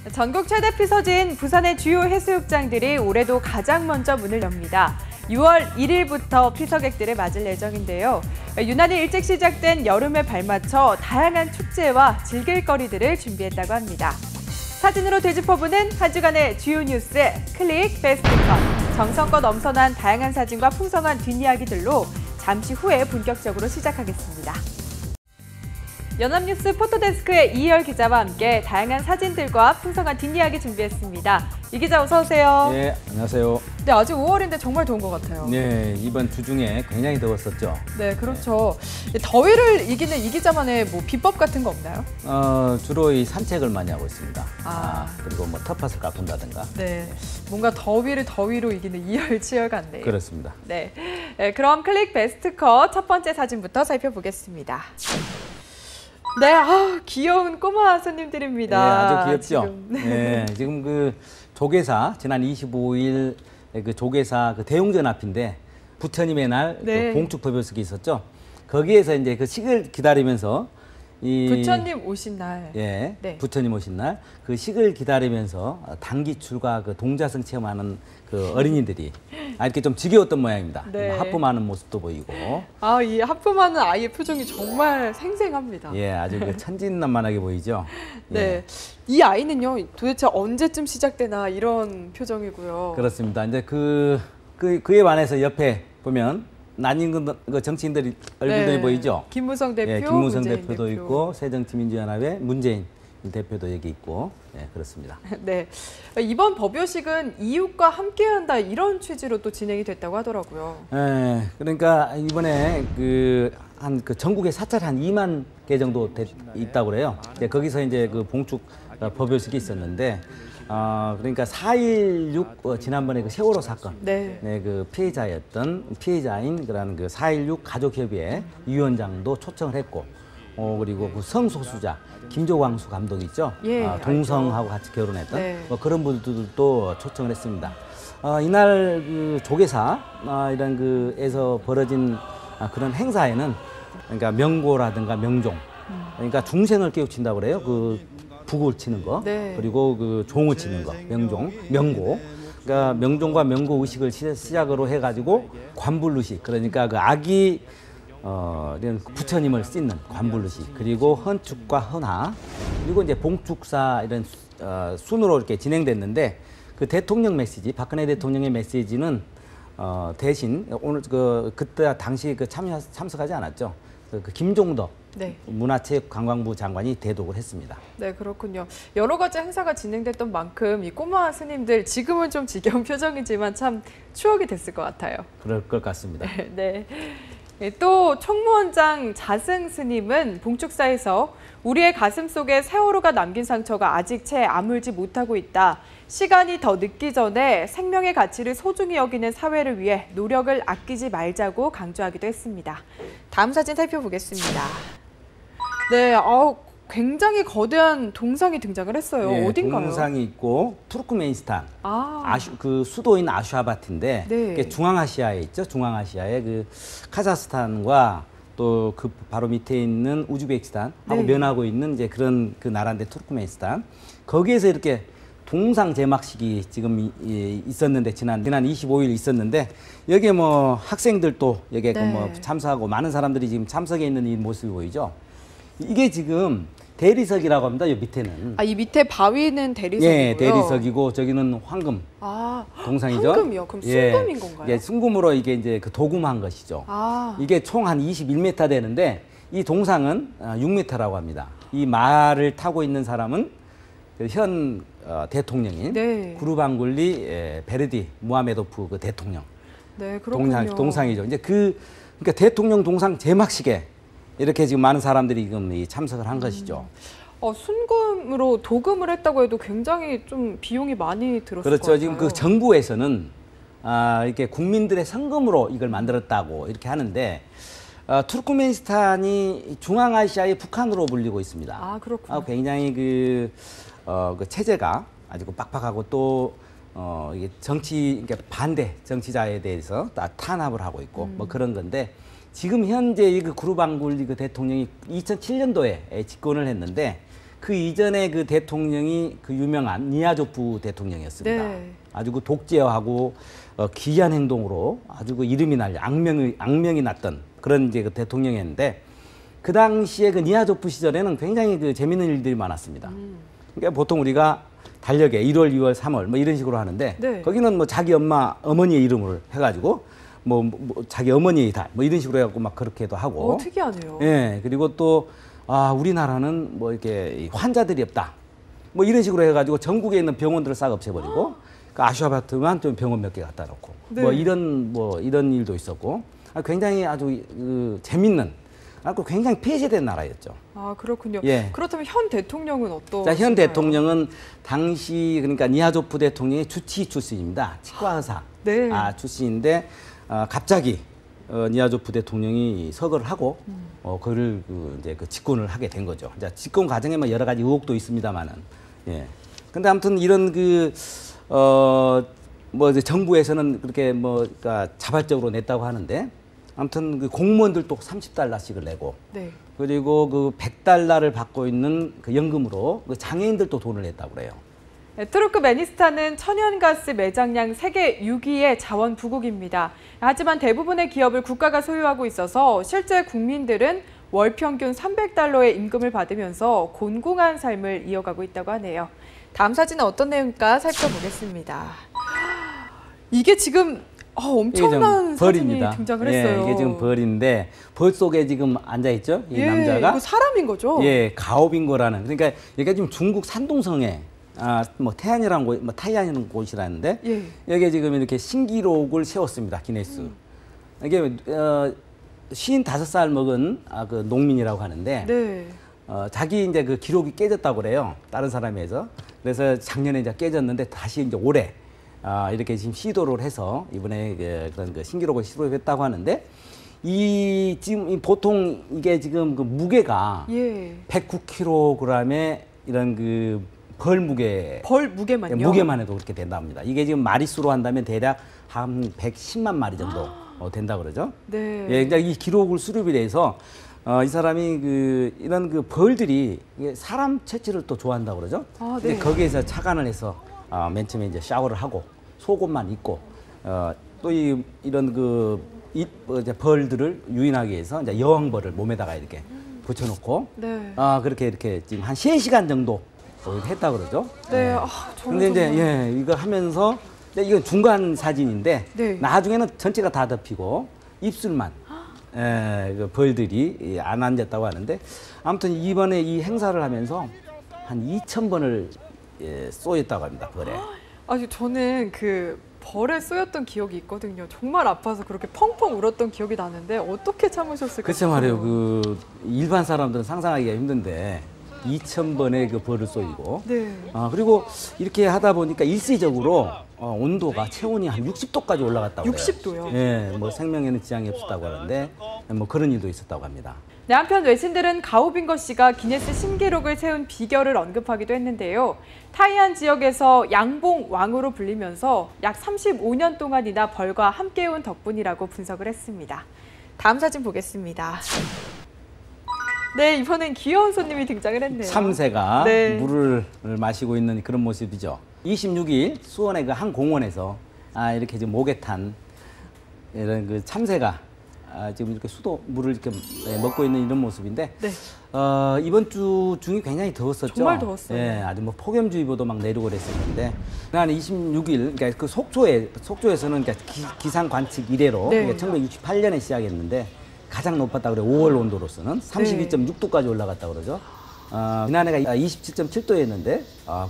전국 최대 피서지인 부산의 주요 해수욕장들이 올해도 가장 먼저 문을 엽니다. 6월 1일부터 피서객들을 맞을 예정인데요. 유난히 일찍 시작된 여름에 발맞춰 다양한 축제와 즐길 거리들을 준비했다고 합니다. 사진으로 되짚어보는 한 주간의 주요 뉴스 클릭 베스트 컷. 정성껏 엄선한 다양한 사진과 풍성한 뒷이야기들로 잠시 후에 본격적으로 시작하겠습니다. 연합뉴스 포토데스크의 이희열 기자와 함께 다양한 사진들과 풍성한 뒷이야기 준비했습니다. 이 기자 어서 오세요. 네, 안녕하세요. 네, 아직 5월인데 정말 더운 것 같아요. 네, 이번 주 중에 굉장히 더웠었죠. 네, 그렇죠. 네. 더위를 이기는 이 기자만의 뭐 비법 같은 거 없나요? 주로 이 산책을 많이 하고 있습니다. 아. 그리고 뭐 텃밭을 가꾼다든가. 네, 뭔가 더위를 더위로 이기는 이열치열 같네요. 그렇습니다. 네, 그럼 클릭 베스트 컷 첫 번째 사진부터 살펴보겠습니다. 네, 귀여운 꼬마 손님들입니다. 네, 아주 귀엽죠. 지금. 네, 지금 그 조계사 지난 25일 그 조계사 그 대웅전 앞인데 부처님의 날 네. 그 봉축 법요식이 있었죠. 거기에서 이제 그 식을 기다리면서 이 부처님 오신 날. 예, 네. 부처님 오신 날 그 식을 기다리면서 단기출과 그 동자승 체험하는 그 어린이들이 이렇게 좀 지겨웠던 모양입니다. 네. 하품하는 모습도 보이고. 이 하품하는 아이의 표정이 정말 생생합니다. 예, 아주 그 천진난만하게 보이죠. 네, 예. 이 아이는요 도대체 언제쯤 시작되나 이런 표정이고요. 그렇습니다. 이제 그에 반해서 옆에 보면 난임 그 정치인들이 얼굴들이 네. 보이죠. 김무성 대표, 예, 김무성 문재인 대표도 대표. 있고 새정치민주연합의 문재인 대표도 여기 있고, 예, 그렇습니다. 네, 이번 법요식은 이웃과 함께한다 이런 취지로 또 진행이 됐다고 하더라고요. 예, 그러니까 이번에 그 전국에 사찰 한 2만 개 정도 있다고 그래요. 거기서 이제 그 봉축 법요식이 있었는데, 그러니까 4.16 지난번에 그 세월호 사건, 네. 그 피해자인 그런 그 4.16 가족협의회 위원장도 초청을 했고, 그리고 그 성소수자 김조광수 감독 있죠. 예, 동성하고 같이 결혼했던 네. 뭐 그런 분들도 초청을 했습니다. 이날 그 조계사 이런 그에서 벌어진 그런 행사에는 그러니까 명고라든가 명종, 그러니까 중생을 깨우친다고 그래요. 그 북을 치는 거, 네. 그리고 그 종을 치는 거, 명종, 명고. 그러니까 명종과 명고 의식을 시작으로 해가지고 관불의식, 그러니까 그 아기 이런 부처님을 씻는 관불의식, 그리고 헌축과 헌화, 그리고 이제 봉축사 이런 순으로 이렇게 진행됐는데 그 대통령 메시지, 박근혜 대통령의 메시지는 대신 오늘 그때 당시 참석하지 않았죠. 그 김종덕 네. 문화체육관광부 장관이 대독을 했습니다. 네, 그렇군요. 여러 가지 행사가 진행됐던 만큼 이 꼬마 스님들 지금은 좀 지겨운 표정이지만 참 추억이 됐을 것 같아요. 그럴 것 같습니다. 네. 또 총무원장 자승 스님은 봉축사에서 우리의 가슴 속에 세월호가 남긴 상처가 아직 채 아물지 못하고 있다. 시간이 더 늦기 전에 생명의 가치를 소중히 여기는 사회를 위해 노력을 아끼지 말자고 강조하기도 했습니다. 다음 사진 살펴보겠습니다. 네, 굉장히 거대한 동상이 등장을 했어요. 예, 어딘가요? 동상이 있고 투르크메니스탄 아, 그 수도인 아슈아바트인데 네. 그게 중앙아시아에 있죠. 중앙아시아에 그 카자흐스탄과 또 그 바로 밑에 있는 우즈베키스탄하고 네. 면하고 있는 이제 그런 그 나라인데 투르크메니스탄 거기에서 이렇게 동상 제막식이 지금 있었는데 지난 25일 있었는데 여기에 뭐 학생들도 여기에 네. 뭐 참석하고 많은 사람들이 지금 참석해 있는 이 모습이 보이죠. 이게 지금 대리석이라고 합니다. 이 밑에는. 이 밑에 바위는 대리석이고요. 예, 대리석이고 저기는 황금 동상이죠. 황금이요? 그럼 순금인 건가요? 예, 순금으로 이게 이제 그 도금한 것이죠. 이게 총 한 21m 되는데 이 동상은 6m라고 합니다. 이 말을 타고 있는 사람은 현 대통령인 네. 구르방굴리 베르디 무하메도프 그 대통령. 네, 그렇군요. 동상이죠. 이제 그러니까 대통령 동상 제막식에 이렇게 지금 많은 사람들이 지금 참석을 한 것이죠. 순금으로 도금을 했다고 해도 굉장히 좀 비용이 많이 들었을 것 그렇죠. 같아요. 지금 그 정부에서는 이렇게 국민들의 성금으로 이걸 만들었다고 이렇게 하는데 투르크메니스탄이 중앙아시아의 북한으로 불리고 있습니다. 그렇군요. 굉장히 그 체제가 아주 빡빡하고 또 이게 그러니까 반대 정치자에 대해서 탄압을 하고 있고 뭐 그런 건데 지금 현재 그 구르방굴리 그 대통령이 2007년도에 집권을 했는데 그 이전에 그 대통령이 그 유명한 니아조프 대통령이었습니다. 네. 아주 그 독재하고 기이한 행동으로 아주 그 이름이 날 악명이 났던 그런 이제 그 대통령이었는데 그 당시에 그 니아조프 시절에는 굉장히 그 재밌는 일들이 많았습니다. 그러니까 보통 우리가 달력에 1월, 2월, 3월 뭐 이런 식으로 하는데 네. 거기는 뭐 자기 어머니의 이름을 해가지고 뭐 자기 어머니의 달 뭐 이런 식으로 해갖고 막 그렇게도 하고. 특이하네요. 예, 그리고 또 우리나라는 뭐 이렇게 환자들이 없다. 뭐 이런 식으로 해가지고 전국에 있는 병원들을 싹 없애버리고 그 아슈아바트만 좀 병원 몇 개 갖다 놓고 네. 뭐 이런 일도 있었고 굉장히 아주 재밌는 굉장히 폐쇄된 나라였죠. 아, 그렇군요. 예. 그렇다면 현 대통령은 어떠신가요? 자, 현 대통령은 당시 그러니까 니아조프 대통령의 주치 출신입니다. 치과 의사 네. 출신인데 갑자기 니아조프 대통령이 서거를 하고 그를 이제 그 집권을 하게 된 거죠. 자, 집권 과정에 뭐 여러 가지 의혹도 있습니다만은 예. 근데 아무튼 이런 뭐 이제 정부에서는 그렇게 그러니까 자발적으로 냈다고 하는데 아무튼 그 공무원들도 30달러씩을 내고 네. 그리고 그 100달러를 받고 있는 그 연금으로 그 장애인들도 돈을 냈다고 그래요. 투르크메니스탄은 천연가스 매장량 세계 6위의 자원 부국입니다. 하지만 대부분의 기업을 국가가 소유하고 있어서 실제 국민들은 월 평균 300달러의 임금을 받으면서 곤궁한 삶을 이어가고 있다고 하네요. 다음 사진은 어떤 내용일까 살펴보겠습니다. 이게 지금 엄청난 사진이 등장을 했어요. 이게 지금 벌인데 벌 속에 지금 앉아 있죠, 이 남자가. 이거 사람인 거죠? 예, 가오빙고라는. 그러니까 여기가 지금 중국 산둥성에 뭐 태안이라는 곳, 뭐 타이안이라는 곳이라는데 예. 여기에 지금 이렇게 신기록을 세웠습니다, 기네스. 이게 55살 먹은 그 농민이라고 하는데 네. 자기 이제 그 기록이 깨졌다고 그래요, 다른 사람에 의해서. 그래서 작년에 이제 깨졌는데 다시 이제 올해 이렇게 지금 시도를 해서 이번에 그런 그 신기록을 시도했다고 하는데 지금 보통 이게 지금 그 무게가 109kg의 이런 그 벌 무게만요? 무게만 해도 그렇게 된답니다. 이게 지금 마리수로 한다면 대략 한 110만 마리 정도 된다 그러죠. 네. 예, 그러니까 이 기록을 수립이 돼서 이 사람이 이런 그 벌들이 사람 체질을 또 좋아한다고 그러죠. 네. 거기에서 착안을 해서 맨 처음에 이제 샤워를 하고 속옷만 입고 또 이런 이제 벌들을 유인하기 위해서 이제 여왕벌을 몸에다가 이렇게 붙여놓고 네. 그렇게 이렇게 지금 한 3시간 정도 했다 그러죠. 네. 근데 이제 이거 하면서 이건 중간 사진인데 네. 나중에는 전체가 다 덮이고 입술만 그 벌들이 안 앉았다고 하는데 아무튼 이번에 이 행사를 하면서 한 2,000번을 쏘였다고 합니다, 벌에. 저는 그 벌에 쏘였던 기억이 있거든요. 정말 아파서 그렇게 펑펑 울었던 기억이 나는데 어떻게 참으셨을까요? 글쎄 말이에요. 일반 사람들은 상상하기가 힘든데 2,000번의 그 벌을 쏘이고. 네. 그리고 이렇게 하다 보니까 일시적으로 온도가 체온이 한 60도까지 올라갔다고 해요. 60도요? 예, 뭐 생명에는 지장이 없었다고 하는데 뭐 그런 일도 있었다고 합니다. 네, 한편 외신들은 가오빙거 씨가 기네스 신기록을 세운 비결을 언급하기도 했는데요. 타이안 지역에서 양봉 왕으로 불리면서 약 35년 동안이나 벌과 함께해온 덕분이라고 분석을 했습니다. 다음 사진 보겠습니다. 네, 이번엔 귀여운 손님이 등장을 했네요. 참새가 네. 물을 마시고 있는 그런 모습이죠. 26일 수원의 그 한 공원에서 이렇게 지금 목에 탄 이런 그 참새가 지금 이렇게 물을 이렇게 먹고 있는 이런 모습인데 네. 이번 주 중이 굉장히 더웠었죠. 정말 더웠어요. 예, 아주 뭐 폭염주의보도 막 내리고 그랬었는데 한 26일 그러니까 그 속초에서는 그러니까 기상 관측 이래로 네. 그러니까 1968년에 시작했는데 가장 높았다 그래 5월 온도로서는 32.6도까지 올라갔다 그러죠. 지난해가 27.7도였는데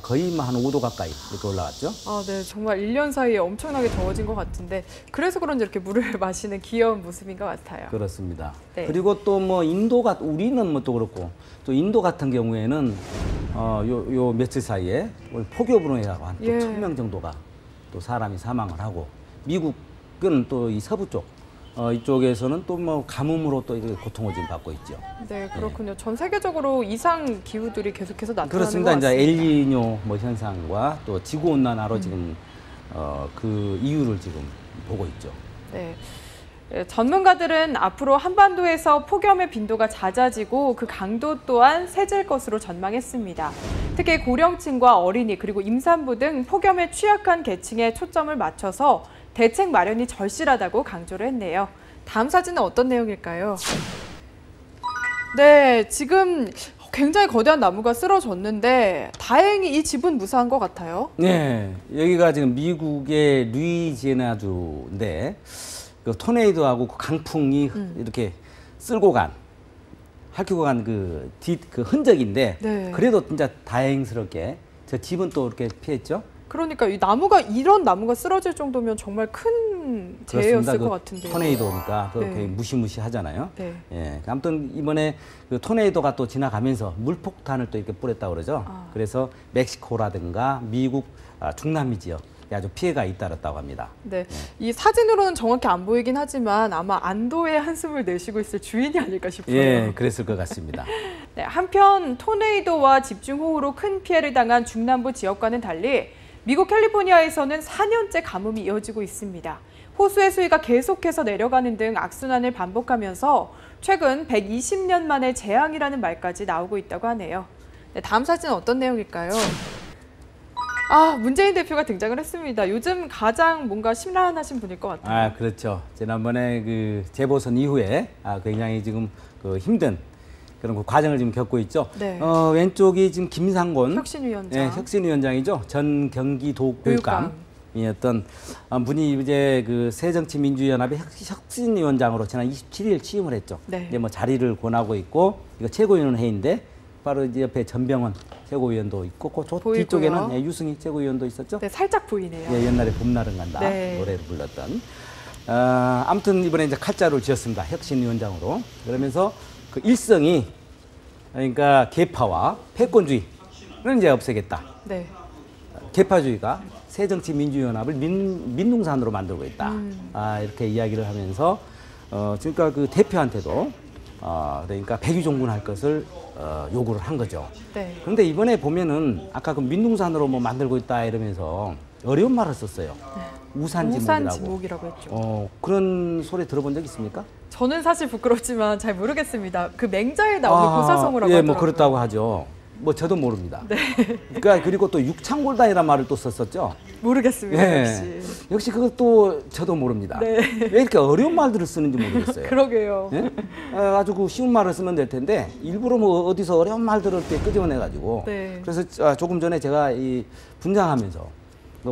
거의 한 5도 가까이 이렇게 올라갔죠. 네, 정말 1년 사이에 엄청나게 더워진 것 같은데 그래서 그런지 이렇게 물을 마시는 귀여운 모습인 것 같아요. 그렇습니다. 네. 그리고 또 뭐 우리는 뭐 또 그렇고 또 인도 같은 경우에는 요 며칠 사이에 폭염으로 해서 한 1,000명 정도가 또 사람이 사망을 하고 미국은 또 이 서부 쪽 이쪽에서는 또 뭐 가뭄으로 또 이렇게 고통을 지금 받고 있죠. 네, 그렇군요. 전 세계적으로 이상 기후들이 계속해서 나타나는 그렇습니다. 것 같습니다. 이제 엘니뇨 뭐 현상과 또 지구 온난화로 지금 그 이유를 지금 보고 있죠. 네. 전문가들은 앞으로 한반도에서 폭염의 빈도가 잦아지고 그 강도 또한 세질 것으로 전망했습니다. 특히 고령층과 어린이 그리고 임산부 등 폭염에 취약한 계층에 초점을 맞춰서 대책 마련이 절실하다고 강조를 했네요. 다음 사진은 어떤 내용일까요? 네, 지금 굉장히 거대한 나무가 쓰러졌는데 다행히 이 집은 무사한 것 같아요. 네, 여기가 지금 미국의 루이지애나주인데 그 토네이도하고 그 강풍이 이렇게 쓸고 핥히고 간 그 흔적인데 네. 그래도 진짜 다행스럽게 저 집은 또 이렇게 피했죠. 그러니까 이런 나무가 쓰러질 정도면 정말 큰 재해였을 것 같은데요. 토네이도니까 네. 굉장히 무시무시하잖아요. 네. 예, 아무튼 이번에 그 토네이도가 또 지나가면서 물폭탄을 또 이렇게 뿌렸다고 그러죠. 그래서 멕시코라든가 미국 중남미 지역 아주 피해가 잇따랐다고 합니다. 네, 이 사진으로는 정확히 안 보이긴 하지만 아마 안도의 한숨을 내쉬고 있을 주인이 아닐까 싶어요. 예, 그랬을 것 같습니다. 네, 한편 토네이도와 집중호우로 큰 피해를 당한 중남부 지역과는 달리 미국 캘리포니아에서는 4년째 가뭄이 이어지고 있습니다. 호수의 수위가 계속해서 내려가는 등 악순환을 반복하면서 최근 120년 만에 재앙이라는 말까지 나오고 있다고 하네요. 네, 다음 사진은 어떤 내용일까요? 문재인 대표가 등장을 했습니다. 요즘 가장 뭔가 심란하신 분일 것 같아요. 그렇죠. 지난번에 그 재보선 이후에 굉장히 지금 그 힘든 그런 그 과정을 지금 겪고 있죠. 네. 왼쪽이 지금 김상곤 혁신위원장. 혁신위원장이죠. 전 경기도 교육감이었던 분이 이제 그 새정치민주연합의 혁신위원장으로 지난 27일 취임을 했죠. 네. 이제 뭐 자리를 권하고 있고 이거 최고위원회인데 바로 이제 옆에 전병헌 최고위원도 있고 그 뒤쪽에는 유승희 최고위원도 있었죠. 네, 살짝 보이네요. 예, 옛날에 봄날은 간다 노래를 불렀던. 아무튼 이번에 이제 칼자루를 쥐었습니다. 혁신위원장으로. 그러면서 그 일성이 그러니까 계파와 패권주의를 이제 없애겠다. 네. 계파주의가 새정치민주연합을 민둥산으로 만들고 있다. 이렇게 이야기를 하면서 그러니까 그 대표한테도 그러니까 백의종군할 것을 요구를 한 거죠. 네. 그런데 이번에 보면은 아까 그 민둥산으로 뭐 만들고 있다 이러면서 어려운 말을 썼어요. 우산지목이라고 했죠. 그런 소리 들어본 적 있습니까? 저는 사실 부끄럽지만 잘 모르겠습니다. 그 맹자에 나오는 고사성어라고 하더라고요. 뭐 그렇다고 하죠. 뭐 저도 모릅니다. 네. 그러니까 그리고 또 육창골단이라는 말을 또 썼었죠. 모르겠습니다. 역시 그것도 저도 모릅니다. 네. 왜 이렇게 어려운 말들을 쓰는지 모르겠어요. 그러게요. 네? 아주 그 쉬운 말을 쓰면 될 텐데 일부러 뭐 어디서 어려운 말들을 이렇게 끄집어내가지고. 네. 그래서 조금 전에 제가 이 분장하면서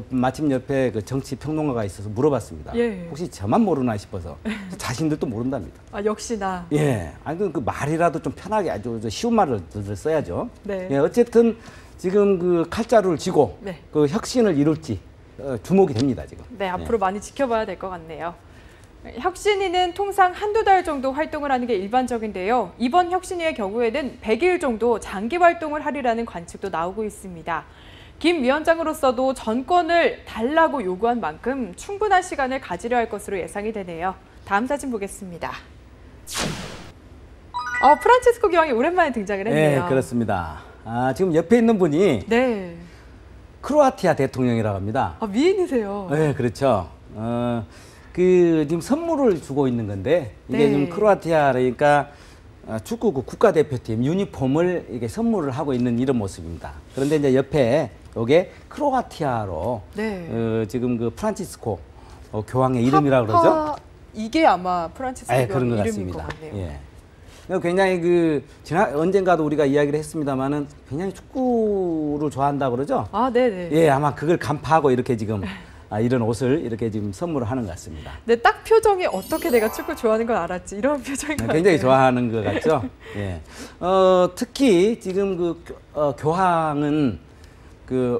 마침 옆에 그 정치 평론가가 있어서 물어봤습니다. 예. 혹시 저만 모르나 싶어서 자신들도 모른답니다. 역시나. 예, 아니 그 말이라도 좀 편하게 아주 쉬운 말을 써야죠. 네. 예, 어쨌든 지금 그 칼자루를 쥐고 그 혁신을 이룰지 주목이 됩니다 지금. 네, 앞으로 많이 지켜봐야 될 것 같네요. 혁신위는 통상 한두 달 정도 활동을 하는 게 일반적인데요. 이번 혁신위의 경우에는 100일 정도 장기 활동을 하리라는 관측도 나오고 있습니다. 김 위원장으로서도 전권을 달라고 요구한 만큼 충분한 시간을 가지려 할 것으로 예상이 되네요. 다음 사진 보겠습니다. 프란치스코 교황이 오랜만에 등장을 했네요. 네, 그렇습니다. 지금 옆에 있는 분이 크로아티아 대통령이라고 합니다. 미인이세요. 네, 그렇죠. 지금 선물을 주고 있는 건데 이게 지금 크로아티아 그러니까 축구 국가대표팀 유니폼을 이게 선물을 하고 있는 이런 모습입니다. 그런데 이제 옆에 이게 크로아티아로 지금 그 프란치스코 교황의 이름이라고 그러죠. 이게 아마 프란치스코 교황의 그런 것 이름인 같습니다. 것 같네요. 예. 굉장히 언젠가도 우리가 이야기를 했습니다만은 굉장히 축구를 좋아한다 그러죠. 네네. 예, 아마 그걸 간파하고 이렇게 지금 이런 옷을 이렇게 지금 선물을 하는 것 같습니다. 네, 딱 표정이 어떻게 내가 축구 좋아하는 걸 알았지 이런 표정인 것 같아요. 굉장히 좋아하는 것 같죠. 예. 특히 지금 교황은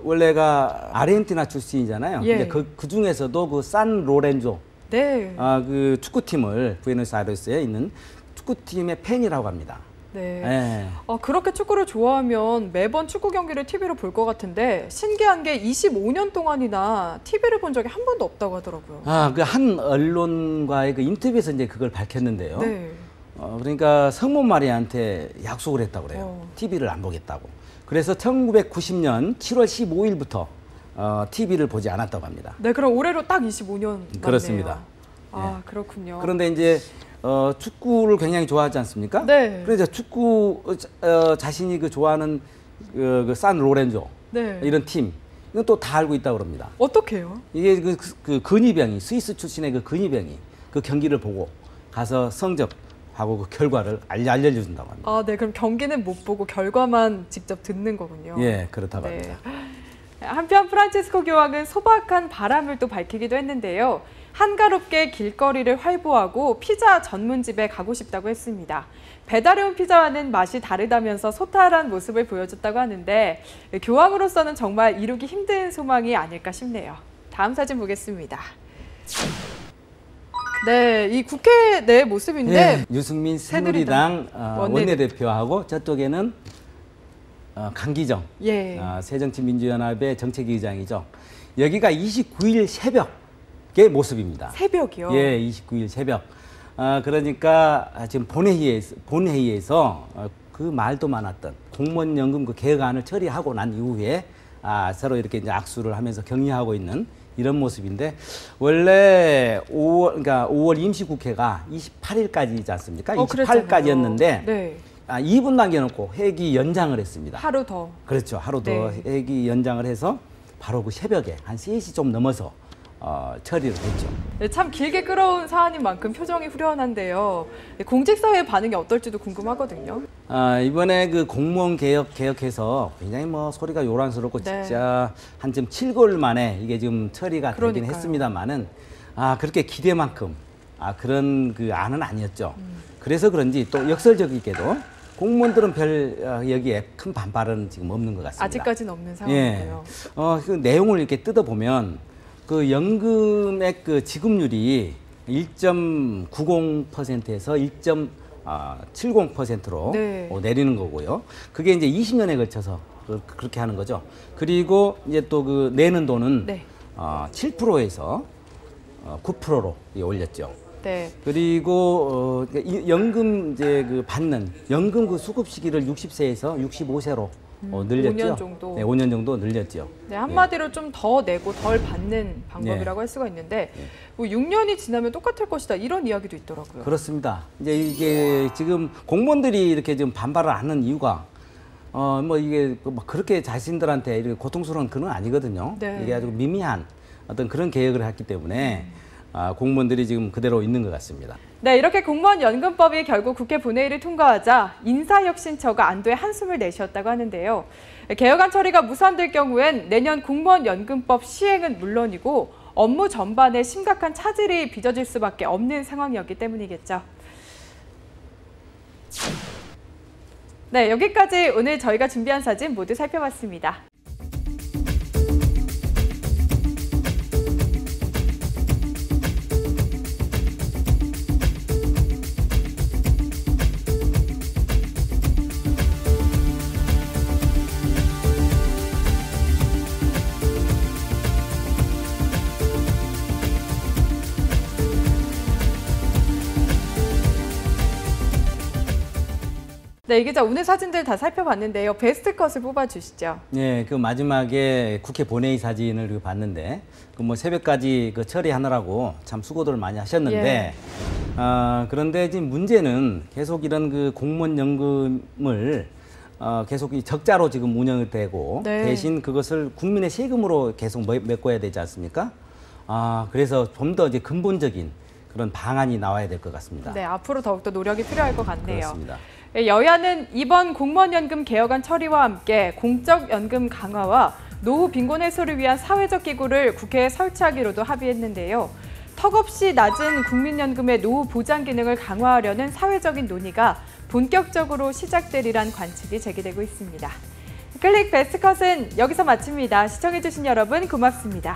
원래가 아르헨티나 출신이잖아요. 근데 그 중에서도 그 산 로렌조 그 축구팀을 부에노스아이레스에 있는 축구팀의 팬이라고 합니다. 네. 그렇게 축구를 좋아하면 매번 축구 경기를 TV로 볼 것 같은데 신기한 게 25년 동안이나 TV를 본 적이 한 번도 없다고 하더라고요. 그 한 언론과의 그 인터뷰에서 이제 그걸 밝혔는데요. 그러니까 성모 마리아한테 약속을 했다고 그래요. TV를 안 보겠다고. 그래서 1990년 7월 15일부터 TV를 보지 않았다고 합니다. 네, 그럼 올해로 딱 25년 맞네요. 그렇습니다. 아, 그렇군요. 그런데 이제 축구를 굉장히 좋아하지 않습니까? 네. 그래서 축구 자신이 그 좋아하는 산 로렌조 네. 이런 팀 이건 또 다 알고 있다고 그럽니다. 어떻게요? 이게 그 근위병이 스위스 출신의 그 근위병이 그 경기를 보고 가서 성적하고 그 결과를 알려준다고 합니다. 아, 네. 그럼 경기는 못 보고 결과만 직접 듣는 거군요. 예, 그렇다고 네. 합니다. 한편 프란치스코 교황은 소박한 바람을 또 밝히기도 했는데요. 한가롭게 길거리를 활보하고 피자 전문집에 가고 싶다고 했습니다. 배달해온 피자와는 맛이 다르다면서 소탈한 모습을 보여줬다고 하는데 교황으로서는 정말 이루기 힘든 소망이 아닐까 싶네요. 다음 사진 보겠습니다. 네, 이 국회 내 모습인데 예, 유승민 새누리당 원내대표하고 저쪽에는 강기정 예. 새정치민주연합의 정책위의장이죠. 여기가 29일 새벽의 모습입니다. 새벽이요? 예, 29일 새벽. 그러니까 지금 본회의에서 그 말도 많았던 공무원연금 그 개혁안을 처리하고 난 이후에 서로 이렇게 이제 악수를 하면서 격려하고 있는 이런 모습인데 원래 5월 임시국회가 28일까지이지 않습니까? 28일까지였는데 네. 2분 남겨놓고 회기 연장을 했습니다. 하루 더. 그렇죠. 하루 더 네. 회기 연장을 해서 바로 그 새벽에 한 3시 좀 넘어서 처리를 했죠. 네, 참 길게 끌어온 사안인 만큼 표정이 후련한데요. 네, 공직사회 반응이 어떨지도 궁금하거든요. 이번에 그 공무원 개혁해서 굉장히 뭐 소리가 요란스럽고 네. 진짜 한 좀 7개월 만에 이게 지금 처리가 되긴 그러니까요. 했습니다만은 그렇게 기대만큼 그런 그 안은 아니었죠. 그래서 그런지 또 역설적이게도 공무원들은 별 여기에 큰 반발은 지금 없는 것 같습니다. 아직까지는 없는 예. 상황이고요. 그 내용을 이렇게 뜯어보면 그 연금액 그 지급률이 1.90%에서 1.70%로 네. 내리는 거고요. 그게 이제 20년에 걸쳐서 그렇게 하는 거죠. 그리고 이제 또 그 내는 돈은 네. 7%에서 9%로 올렸죠. 네. 그리고 연금 이제 그 받는 연금 그 수급 시기를 60세에서 65세로 늘렸죠. 5년 정도. 네, 5년 정도 늘렸죠. 네, 한마디로 좀 더 내고 덜 받는 방법이라고 할 수가 있는데 뭐 6년이 지나면 똑같을 것이다 이런 이야기도 있더라고요. 그렇습니다. 이제 이게 지금 공무원들이 이렇게 좀 반발을 하는 이유가 뭐 이게 막 그렇게 자신들한테 이렇게 고통스러운 그건 아니거든요. 네. 이게 아주 미미한 어떤 그런 개혁을 했기 때문에 공무원들이 지금 그대로 있는 것 같습니다. 네, 이렇게 공무원연금법이 결국 국회 본회의를 통과하자 인사혁신처가 안도의 한숨을 내쉬었다고 하는데요. 개혁안 처리가 무산될 경우엔 내년 공무원연금법 시행은 물론이고 업무 전반에 심각한 차질이 빚어질 수밖에 없는 상황이었기 때문이겠죠. 네, 여기까지 오늘 저희가 준비한 사진 모두 살펴봤습니다. 네, 이 기자 오늘 사진들 다 살펴봤는데요. 베스트 컷을 뽑아주시죠. 네, 그 마지막에 국회 본회의 사진을 봤는데 그 뭐 새벽까지 그 처리하느라고 참 수고들 많이 하셨는데 그런데 지금 문제는 계속 이런 그 공무원 연금을 계속 이 적자로 지금 운영이 되고 네. 대신 그것을 국민의 세금으로 계속 메꿔야 되지 않습니까? 그래서 좀 더 이제 근본적인 그런 방안이 나와야 될 것 같습니다. 네, 앞으로 더욱더 노력이 필요할 것 같네요. 그렇습니다. 여야는 이번 공무원연금 개혁안 처리와 함께 공적연금 강화와 노후 빈곤 해소를 위한 사회적 기구를 국회에 설치하기로도 합의했는데요. 턱없이 낮은 국민연금의 노후 보장 기능을 강화하려는 사회적인 논의가 본격적으로 시작되리란 관측이 제기되고 있습니다. 클릭 베스트컷은 여기서 마칩니다. 시청해주신 여러분 고맙습니다.